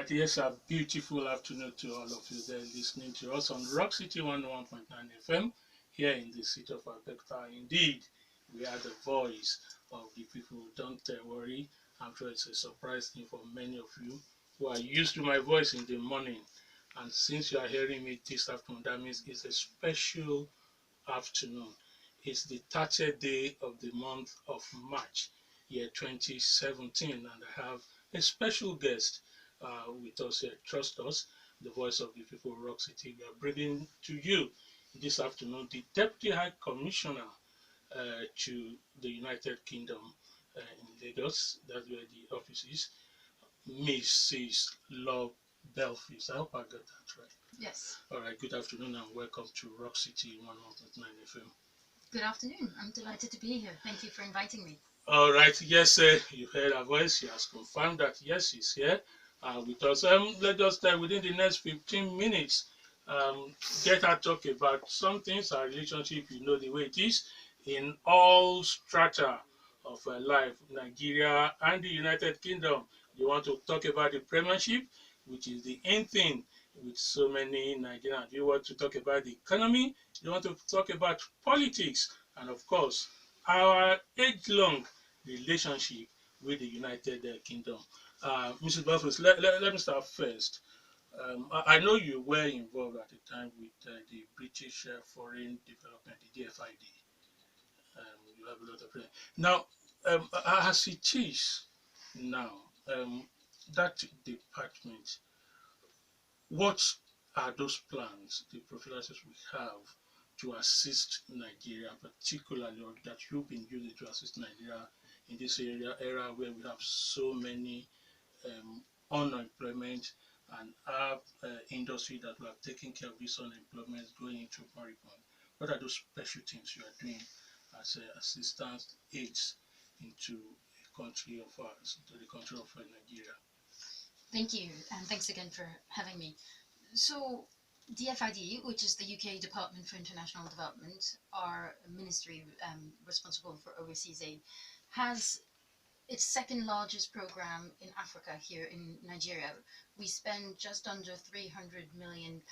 Right, yes, a beautiful afternoon to all of you there listening to us on Rock City 101.9 FM here in the city of Alberta. Indeed, we are the voice of the people. Don't worry, I'm sure it's a surprise thing for many of you who are used to my voice in the morning. And since you are hearing me this afternoon, that means it's a special afternoon. It's the 30th day of the month of March, year 2017, and I have a special guest with us here. Trust us, the voice of the people of Rock City. We are bringing to you this afternoon the Deputy High Commissioner to the United Kingdom in Lagos. That's where the office is, Mrs. Laure Beaufils. I hope I got that right. Yes. All right, good afternoon and welcome to Rock City 101.9 FM. Good afternoon. I'm delighted to be here. Thank you for inviting me. All right, yes, you heard her voice. She has confirmed that yes, she's here with us. Let us start within the next 15 minutes. Get her talk about some things, our relationship, you know, the way it is in all strata of life, Nigeria and the United Kingdom. You want to talk about the premiership, which is the in thing with so many Nigerians. You want to talk about the economy. You want to talk about politics, and of course, our age-long relationship with the United Kingdom. Mrs. Buffett, let me start first. I know you were involved at the time with the British Foreign Development, the DFID. You have a lot of now, as it is now, that department, what are those plans, the prophylaxis we have to assist Nigeria, particularly, or that you've been using to assist Nigeria in this era where we have so many unemployment and our industry that we have taken care of this unemployment going into moribund? What are those special things you are doing as assistance aids into a country of ours, to the country of Nigeria? Thank you, and thanks again for having me. So, DFID, which is the UK Department for International Development, our ministry responsible for overseas aid, has its second largest program in Africa here in Nigeria. We spend just under £300 million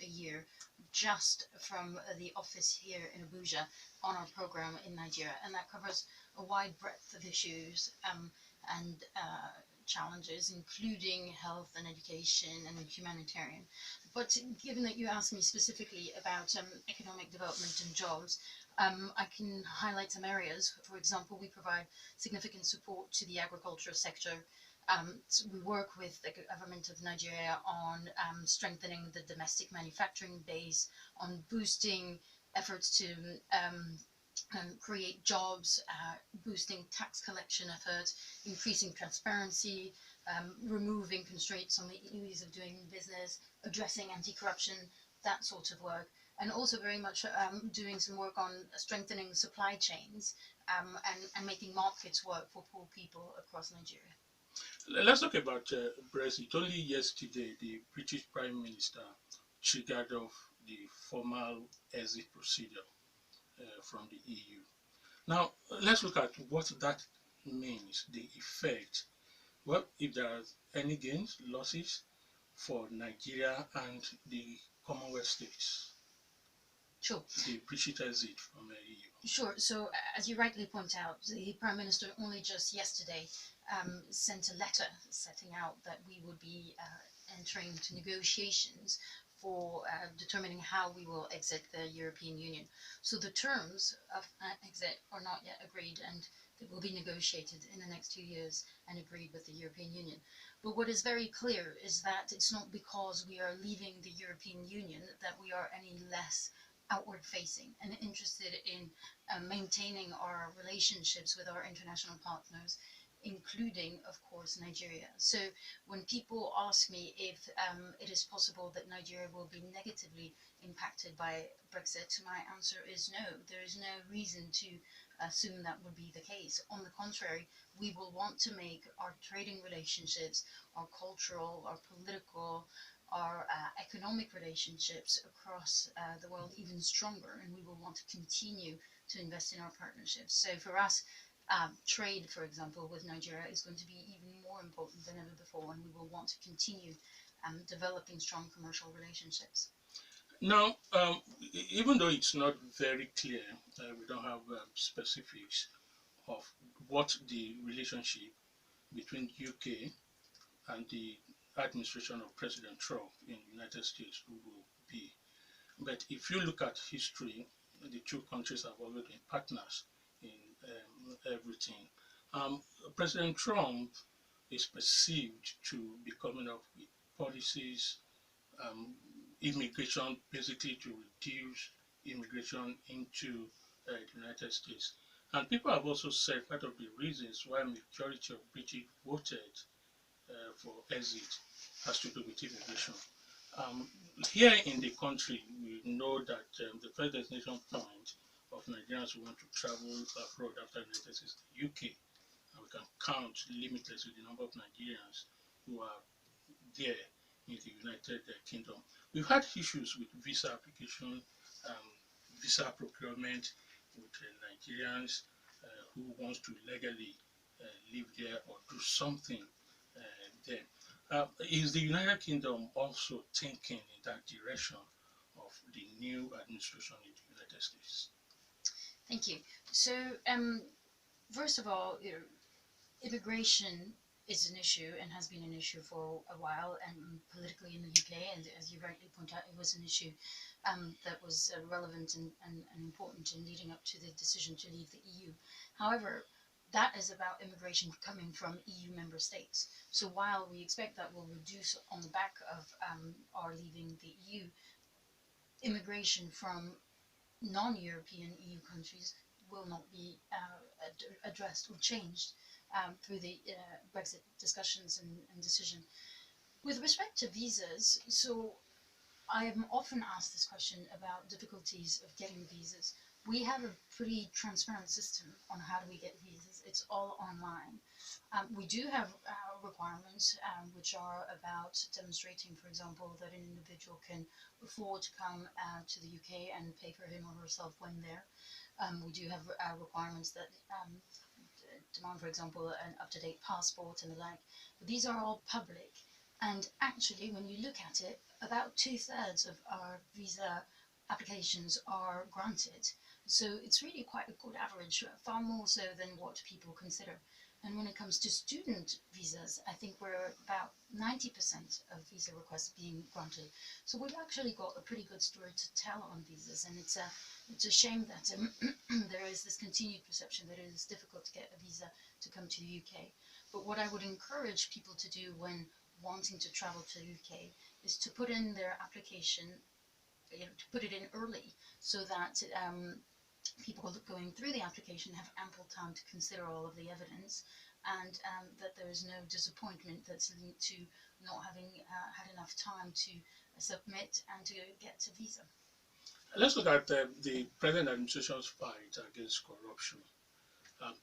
a year just from the office here in Abuja on our program in Nigeria, and that covers a wide breadth of issues and challenges, including health and education and humanitarian. But given that you asked me specifically about economic development and jobs, I can highlight some areas. For example, we provide significant support to the agricultural sector. So we work with the government of Nigeria on strengthening the domestic manufacturing base, on boosting efforts to create jobs, boosting tax collection efforts, increasing transparency, removing constraints on the ease of doing business, addressing anti-corruption, that sort of work. And also very much doing some work on strengthening supply chains and making markets work for poor people across Nigeria. Let's talk about Brexit. Only yesterday, the British Prime Minister triggered off the formal exit procedure from the EU. Now, let's look at what that means, the effect. Well, if there are any gains, losses for Nigeria and the Commonwealth states, Sure. the British exit from the EU. Sure. So, as you rightly point out, the Prime Minister only just yesterday sent a letter setting out that we would be entering into negotiations for determining how we will exit the European Union. So the terms of exit are not yet agreed, and they will be negotiated in the next 2 years and agreed with the European Union. But what is very clear is that it's not because we are leaving the European Union that we are any less outward facing and interested in maintaining our relationships with our international partners, including, of course, Nigeria. So when people ask me if it is possible that Nigeria will be negatively impacted by Brexit, my answer is no. There is no reason to assume that would be the case. On the contrary, we will want to make our trading relationships, our cultural, our political, our economic relationships across the world even stronger, and we will want to continue to invest in our partnerships. So for us, trade, for example, with Nigeria is going to be even more more important than ever before, and we will want to continue developing strong commercial relationships. Now, even though it's not very clear, we don't have specifics of what the relationship between UK and the administration of President Trump in the United States will be. But if you look at history, the two countries have always been partners in everything. President Trump is perceived to be coming up with policies, um, immigration, basically to reduce immigration into the United States. And people have also said part of the reasons why majority of British voted for exit has to do with immigration. Um, Here in the country, we know that the first destination point of Nigerians who want to travel abroad after the United States is the UK. And we can count limitlessly the number of Nigerians who are there in the United Kingdom. We've had issues with visa application, um, visa procurement with Nigerians who wants to legally live there or do something there. Is the United Kingdom also thinking in that direction of the new administration in the United States? Thank you. So, first of all, immigration is an issue and has been an issue for a while, and politically in the UK, and as you rightly point out, it was an issue that was relevant and important in leading up to the decision to leave the EU. However, that is about immigration coming from EU member states. So while we expect that will reduce on the back of our leaving the EU, immigration from non-European EU countries will not be addressed or changed through the Brexit discussions and decision. With respect to visas, so I am often asked this question about difficulties of getting visas. We have a pretty transparent system on how do we get visas. It's all online. We do have requirements which are about demonstrating, for example, that an individual can afford to come to the UK and pay for him or herself when there. We do have requirements that demand, for example, an up-to-date passport and the like. But these are all public. And actually, when you look at it, about 2/3 of our visa applications are granted. So it's really quite a good average, far more so than what people consider. And when it comes to student visas, I think we're about 90% of visa requests being granted. So we've actually got a pretty good story to tell on visas, and it's a shame that there is this continued perception that it is difficult to get a visa to come to the UK. But what I would encourage people to do when wanting to travel to the UK is to put in their application, to put it in early, so that people going through the application have ample time to consider all of the evidence, and that there is no disappointment that's linked to not having had enough time to submit and to get a visa. Let's look at the present administration's fight against corruption. Um,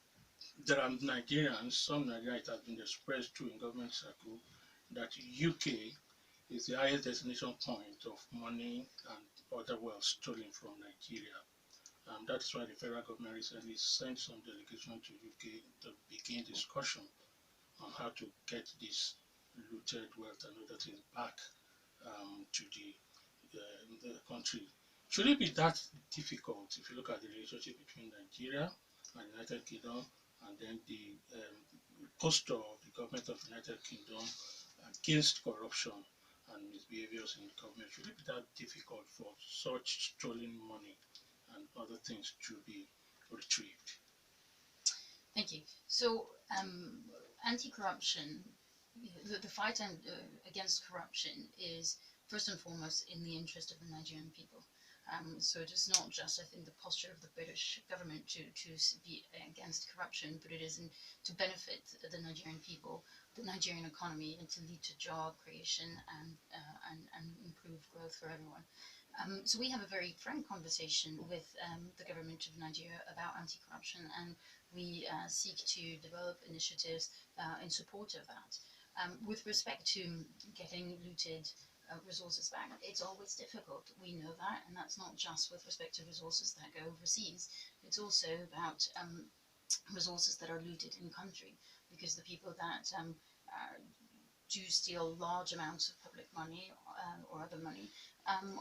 there are Nigerians, some Nigerians have been expressed too in government circle that UK is the highest destination point of money and other wealth stolen from Nigeria. That's why the federal government recently sent some delegation to UK to begin discussion on how to get this looted wealth and other things back to the country. Should it be that difficult if you look at the relationship between Nigeria and United Kingdom, and then the posture of the government of United Kingdom against corruption and misbehaviors in government? Should it be that difficult for such stolen money and other things to be retrieved? Thank you. So, anti-corruption, the fight against corruption is first and foremost in the interest of the Nigerian people. So it is not just, I think, the posture of the British government to be against corruption, but it is to benefit the Nigerian people, the Nigerian economy, and to lead to job creation and improved growth for everyone. So we have a very frank conversation with the government of Nigeria about anti-corruption, and we seek to develop initiatives in support of that. With respect to getting looted resources back, it's always difficult. We know that, and that's not just with respect to resources that go overseas. It's also about resources that are looted in country, because the people that do steal large amounts of public money or other money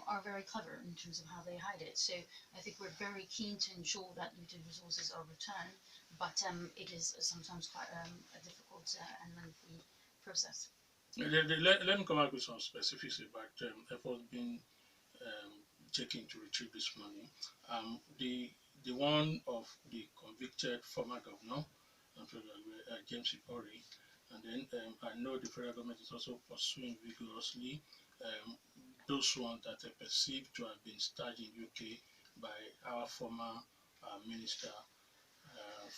are very clever in terms of how they hide it. So I think we're very keen to ensure that looted resources are returned, but it is sometimes quite a difficult and lengthy process. Let me come up with some specifics about efforts being um, taken to retrieve this money. The one of the convicted former governor, James Ipori, and then I know the federal government is also pursuing vigorously um, those ones that are perceived to have been started in UK by our former minister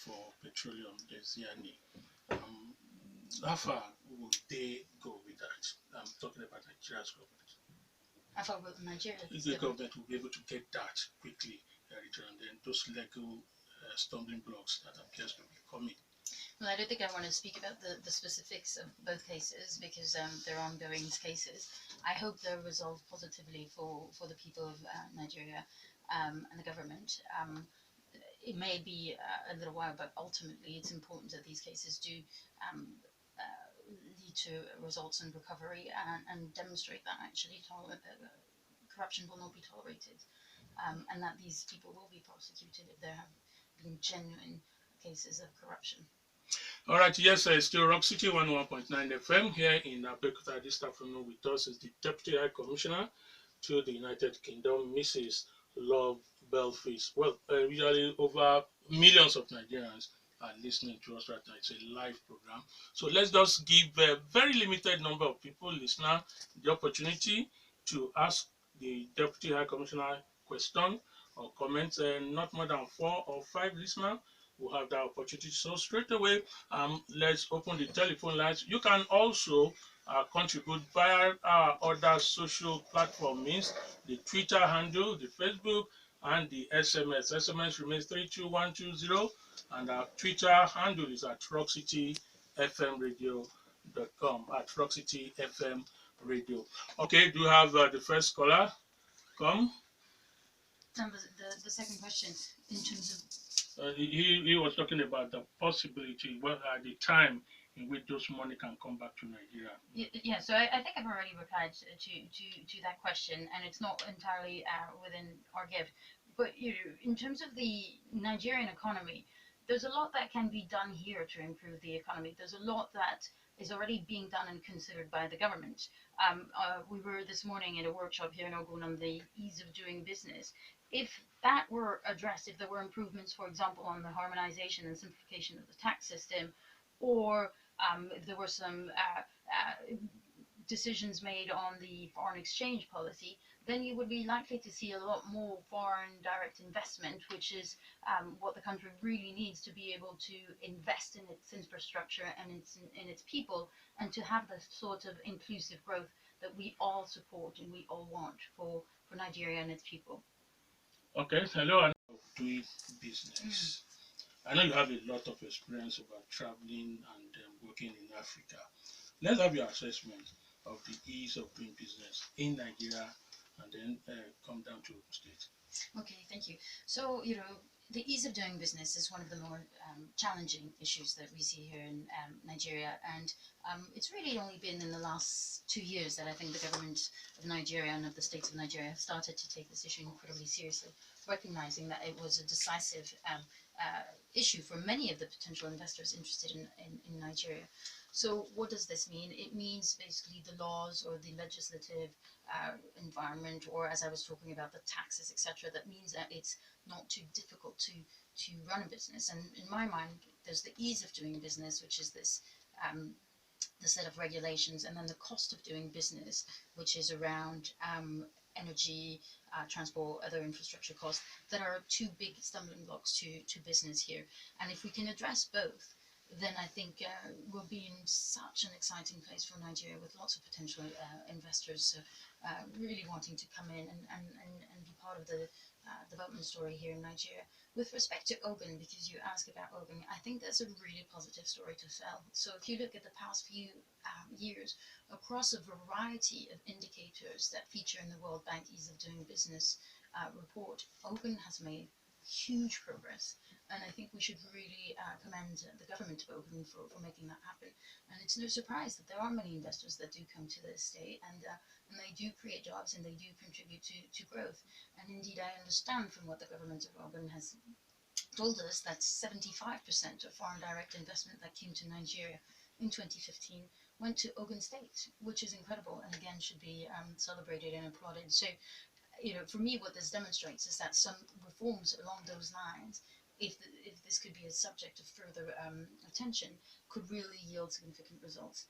for petroleum, Desiani. Um, how far would they go with that? I'm talking about Nigeria's government. I thought with Nigeria, The government will be able to get that quickly returned, and those legal stumbling blocks that appears to be coming. Well, I don't think I want to speak about the specifics of both cases because they're ongoing cases. I hope they're resolved positively for the people of Nigeria and the government. It may be a little while, but ultimately it's important that these cases do um, lead to results and recovery and demonstrate that actually corruption will not be tolerated and that these people will be prosecuted if there have been genuine cases of corruption. All right, yes, still Rock City 101.9 FM here in Abeokuta. This afternoon with us is the Deputy High Commissioner to the United Kingdom, Mrs. Laure Beaufils. Well, usually over millions of Nigerians are listening to us right now. It's a live program. So let's just give a very limited number of people, listener, the opportunity to ask the Deputy High Commissioner question or comments. Not more than 4 or 5 listeners will have that opportunity. So straight away, let's open the telephone lines. You can also contribute via our other social platform means the Twitter handle, the Facebook, and the SMS. SMS remains 32120, and our Twitter handle is at rockcityfmradio.com, at rockcityfmradio. Okay, do you have the first caller? Come. The second question in terms of He was talking about the possibility, well, at the time in which those money can come back to Nigeria. yeah, so I think I've already replied to that question, and it's not entirely within our gift. But in terms of the Nigerian economy, there's a lot that can be done here to improve the economy. There's a lot that is already being done and considered by the government. We were this morning in a workshop here in Ogun on the ease of doing business. If that were addressed, if there were improvements, for example, on the harmonization and simplification of the tax system, or if there were some decisions made on the foreign exchange policy, then you would be likely to see a lot more foreign direct investment, which is what the country really needs to be able to invest in its infrastructure and in its people, and to have the sort of inclusive growth that we all support and we all want for Nigeria and its people. Okay, hello, I know doing business. I know you have a lot of experience about traveling and working in Africa. Let's have your assessment of the ease of doing business in Nigeria and then come down to Ogun State. Okay, thank you. So, the ease of doing business is one of the more challenging issues that we see here in Nigeria, and it's really only been in the last 2 years that I think the government of Nigeria and of the states of Nigeria have started to take this issue incredibly seriously, recognizing that it was a decisive issue for many of the potential investors interested in Nigeria. So what does this mean? It means basically the laws or the legislative environment, or as I was talking about, the taxes, etc. That means that it's not too difficult to run a business. And in my mind, there's the ease of doing business, which is this the set of regulations, and then the cost of doing business, which is around energy, transport, other infrastructure costs that are two big stumbling blocks to business here. And if we can address both, then I think we'll be in such an exciting place for Nigeria, with lots of potential investors really wanting to come in and be part of the development story here in Nigeria. With respect to Ogun, because you asked about Ogun, I think that's a really positive story to tell. So if you look at the past few years, across a variety of indicators that feature in the World Bank Ease of Doing Business report, Ogun has made huge progress. And I think we should really commend the government of Ogun for making that happen. And it's no surprise that there are many investors that do come to the state, and they do create jobs and they do contribute to growth. And indeed, I understand from what the government of Ogun has told us that 75% of foreign direct investment that came to Nigeria in 2015 went to Ogun State, which is incredible and again should be celebrated and applauded. So, for me, what this demonstrates is that some reforms along those lines, if this could be a subject of further attention, could really yield significant results.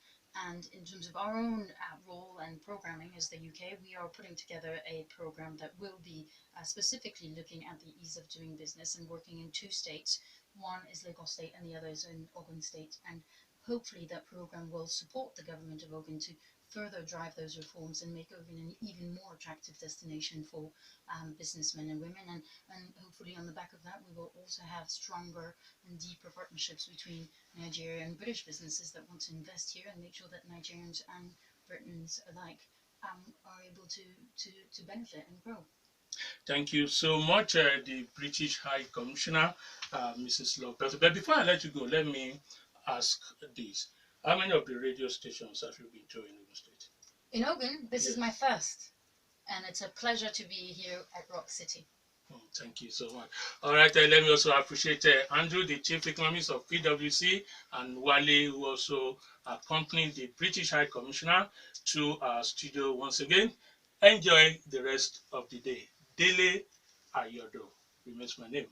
And in terms of our own role and programming as the UK, we are putting together a program that will be specifically looking at the ease of doing business and working in two states. One is Lagos State and the other is in Ogun State. And hopefully that program will support the government of Ogun to further drive those reforms and make Ogun an even more attractive destination for businessmen and women. And hopefully on the back of that, we will also have stronger and deeper partnerships between Nigeria and British businesses that want to invest here and make sure that Nigerians and Britons alike are able to benefit and grow. Thank you so much, the British High Commissioner, Mrs. Laure Beaufils. But before I let you go, let me ask this. How many of the radio stations have you been to in Ogun State? In Ogun, this is Yes. my first, and it's a pleasure to be here at Rock City. Thank you so much. All right, let me also appreciate Andrew, the Chief Economist of PwC, and Wale, who also accompanied the British High Commissioner to our studio once again. Enjoy the rest of the day. Dele Ayodo remains my name.